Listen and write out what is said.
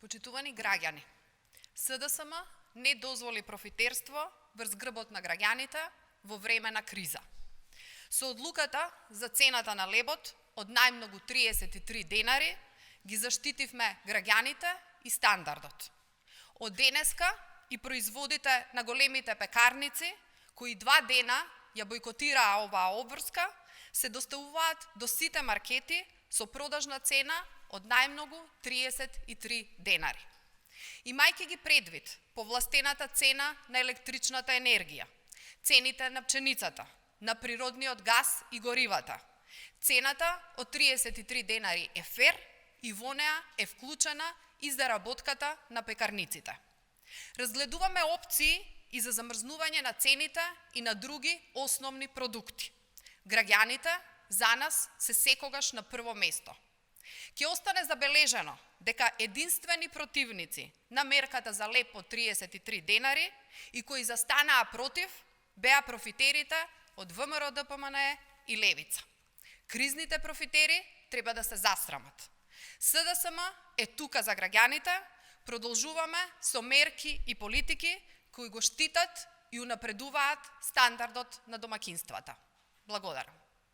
Почитувани граѓани, СДСМ не дозволи профитерство врз грбот на граѓаните во време на криза. Со одлуката за цената на лебот од најмногу 33 денари ги заштитивме граѓаните и стандардот. Од денеска и производите на големите пекарници, кои 2 дена ја бойкотираа оваа обврска, се доставуваат до сите маркети со продажна цена од најмногу 33 денари. Имајќи ги предвид повластената цена на електричната енергија, цените на пченицата, на природниот газ и горивата, цената од 33 денари е фер и во неа е вклучена и заработката на пекарниците. Разгледуваме опции и за замрзнување на цените и на други основни продукти. Граѓаните за нас се секогаш на прво место. Ќе остане забележено дека единствени противници на мерката за леб од 33 денари и кои застанаа против беа профитерите од ВМРО ДПМНЕ и Левица. Кризните профитери треба да се засрамат. СДСМ е тука за граѓаните, продолжуваме со мерки и политики кои го штитат и унапредуваат стандардот на домакинствата. Благодарам.